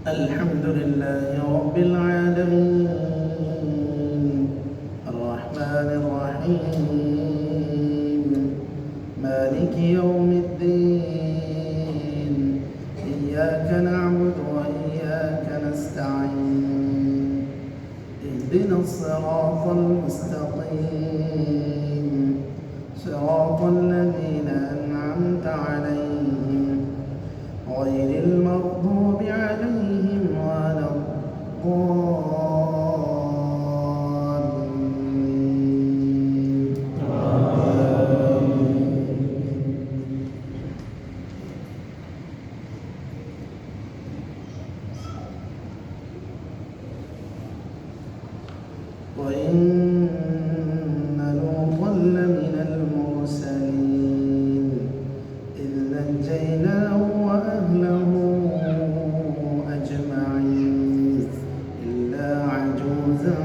الحمد لله رب العالمين الرحمن الرحيم مالك يوم الدين إياك نعبد وإياك نستعين اهدنا الصراط المستقيم صراط الذين أنعمت عليهم غير المغضوب عليهم ولا الضالين وإن لوطا لمن المرسلين إذ نجيناه وأهله أجمعين إلا عجوزا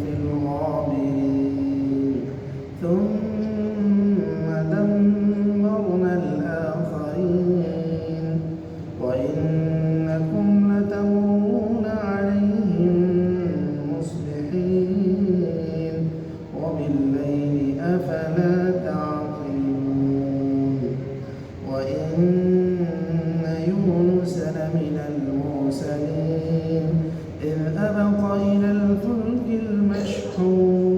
في الغابرين ثم دمرنا الآخرين وإنكم لتمرون عليهم مصبحين وبالليل أفلا تعقلون وإن يونس لمن المرسلين إذ أبق إلى الفلك المشحون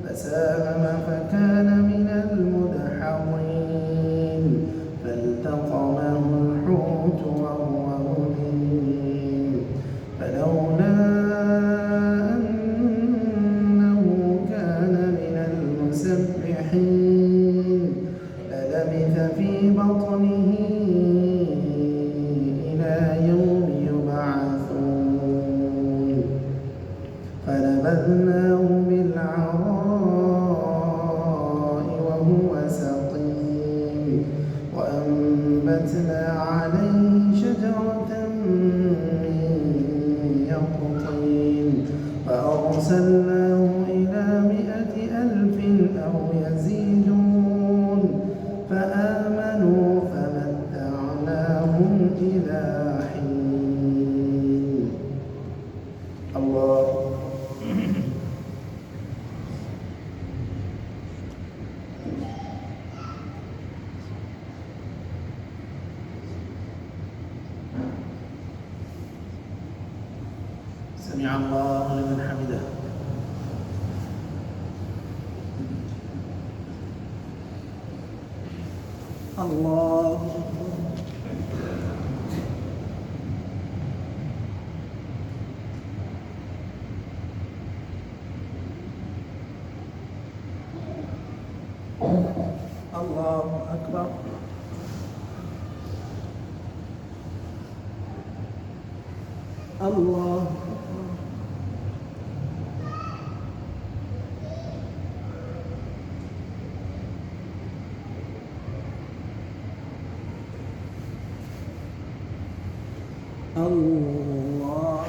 فساهم فكان من المدحضين فالتقمه الحوت وهو مليم فلولا أنه كان من المسبحين للبث في بطنه إلى يوم يبعثون فنبذناه بالعراء وهو سقيم وأنبتنا عليه شجرة من يقطين فأرسلناه إلى 100,000 أو يزيدون فآمنوا فمتعناهم إلى حين الله سمع الله لمن حمده الله الله أكبر الله الله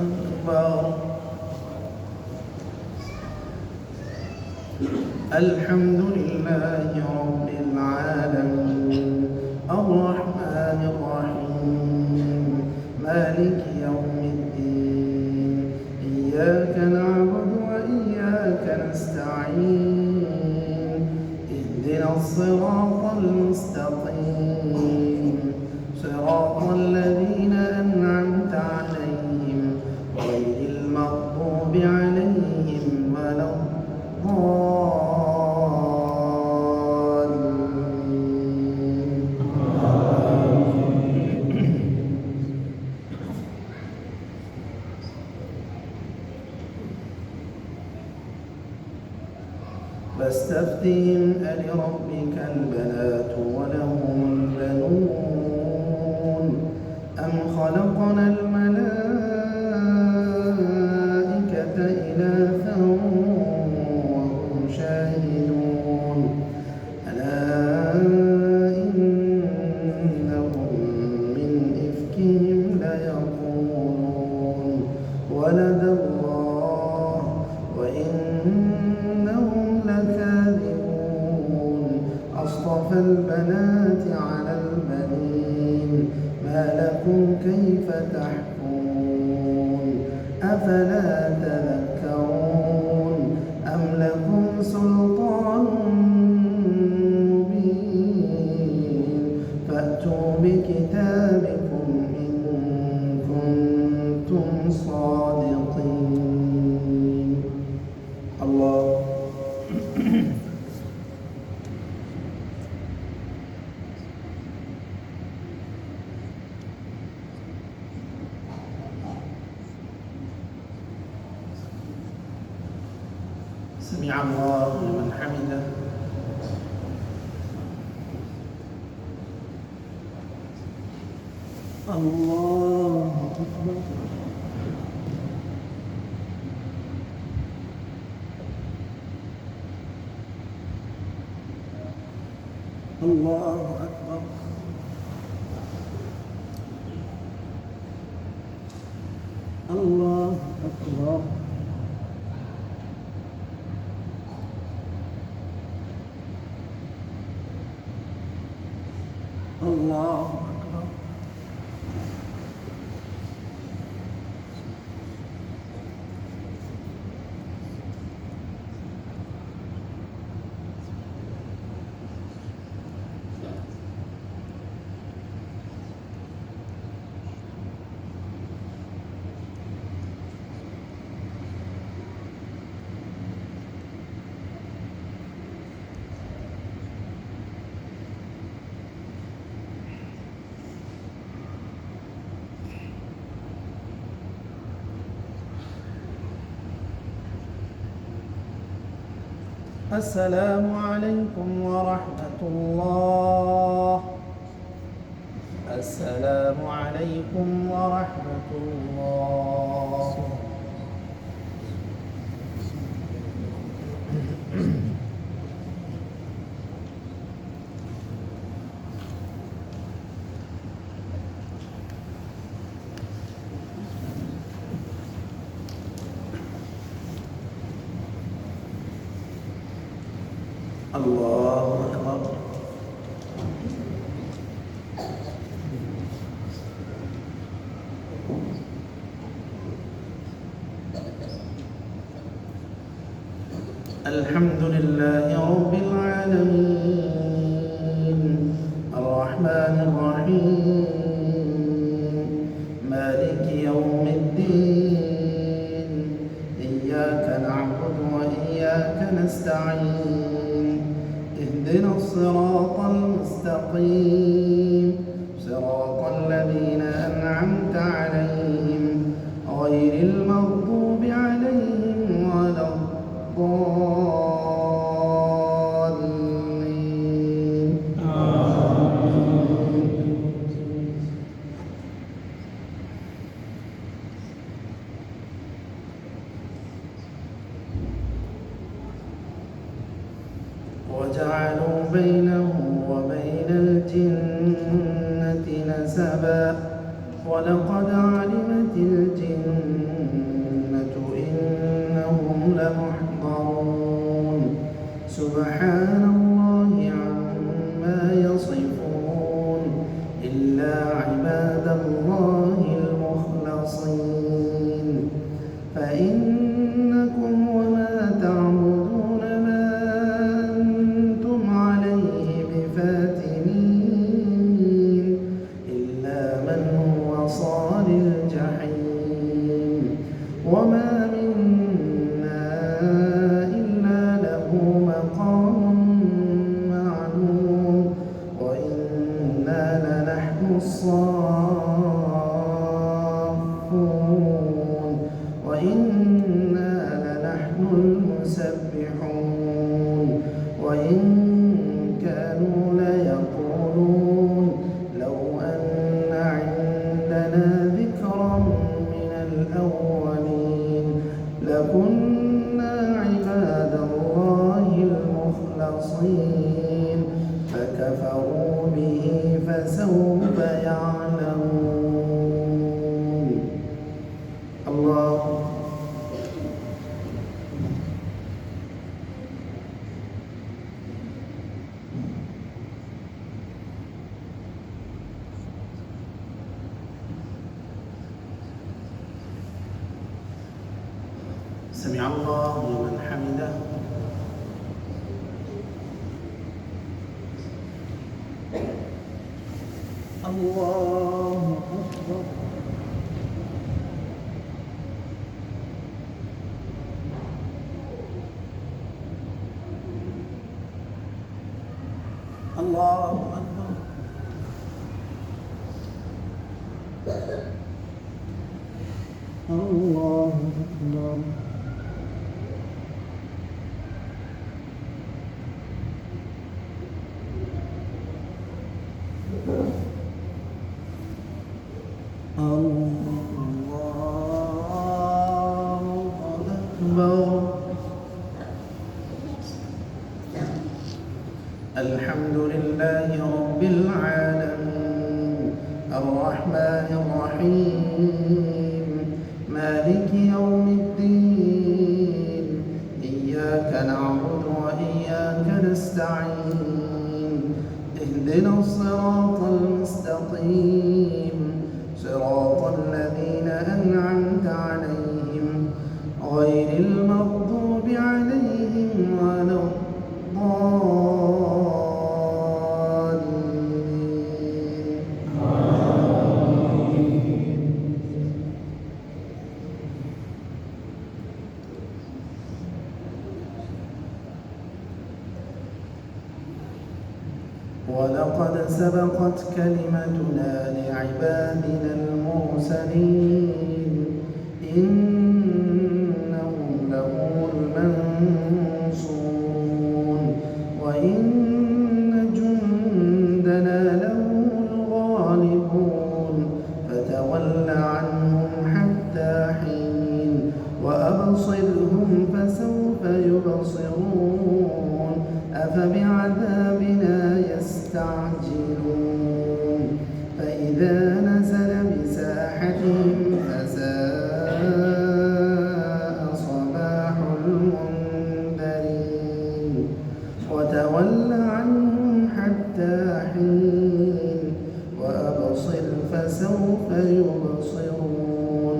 أكبر الحمد لله رب العالمين الرحمن الرحيم مالك يوم الدين إياك نعبد وإياك نستعين اهدنا الصراط المستقيم صراط الذين أنعمت عليهم غير المغضوب عليهم ولا الضالين فاستفتهم ألربك البنات ولهم البنون أم خلقنا الملائكة إناثا وهم شاهدون ألا إنهم من إفكهم ليقولون ولد الله لكم كيف تحكمون أفلا تذكرون أم لكم سلطان مبين فأتوا بكتابكم إن كنتم صادقين. الله. سمع الله لمن حمده. الله أكبر. الله أكبر. الله أكبر. الله أكبر. السلام عليكم ورحمة الله. السلام عليكم ورحمة الله. الله أكبر. الحمد لله رب العالمين الرحمن الرحيم مالك يوم الدين إياك نعبد وإياك نستعين اهدنا الصراط المستقيم صراط الذين أنعمت عليهم غير المغضوب عليهم ولا الضالين. آمين. وجعلوا بينه وبين الجنة نسبا ولقد علمت الجنة إنهم لمحضرون سبحان الله عما يصفون إلا عباد الله المخلصين فإنكم وما تعبدون ما أنتم عليه بفاتنين إلا من هو صال الجحيم وما منا إلا له مقام معلوم وإنا لنحن الصافون وإنا لنحن المسبحون وإن كانوا ليقولون لو أن عندنا ذكرا من الأولين لكنا عباد الله المخلصين فكفروا به فسوف يعلمون. سمع الله لمن حمده. الله أكبر. الله أكبر. الله أكبر. الحمد لله رب العالمين الرحمن الرحيم مالك يوم الدين إياك نعبد وإياك نستعين اهدنا الصراط المستقيم صراط الذين أنعمت عليهم غير المغضوب عليهم ولا ولقد سبقت كلمتنا لعبادنا المرسلين إنهم لهم المنصورون وإن جندنا لهم الغالبون فتول عنهم حتى حين وأبصرهم فسوف يبصرون أفبعذابنا يستعجلون فإذا نزل بساحتهم فساء صباح المنذرين وتول عنهم حتى حين وأبصر فسوف يبصرون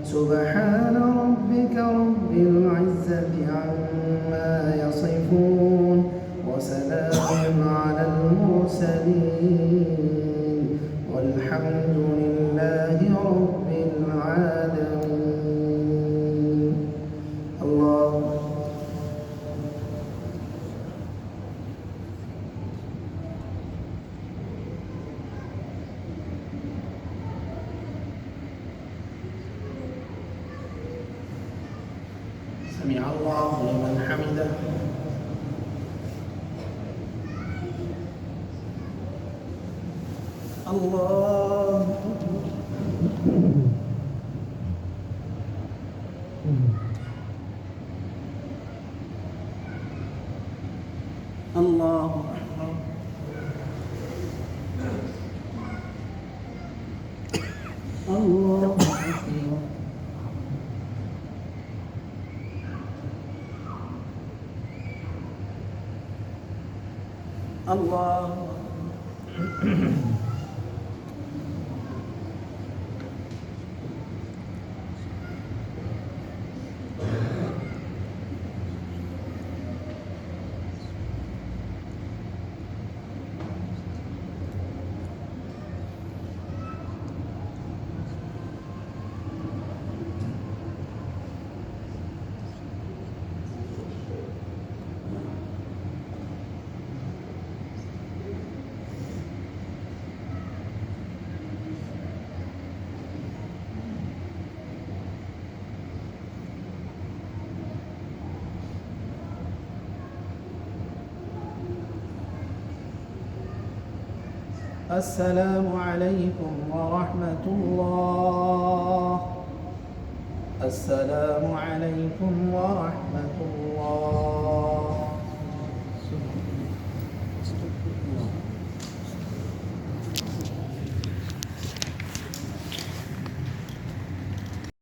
سبحان ربك رب العزة عما يصفون وسلام على المرسلين والحمد لله رب العالمين. الله سمع الله لمن حمده. الله الله أكبر. الله أكبر. الله السلام عليكم ورحمة الله. السلام عليكم ورحمة الله.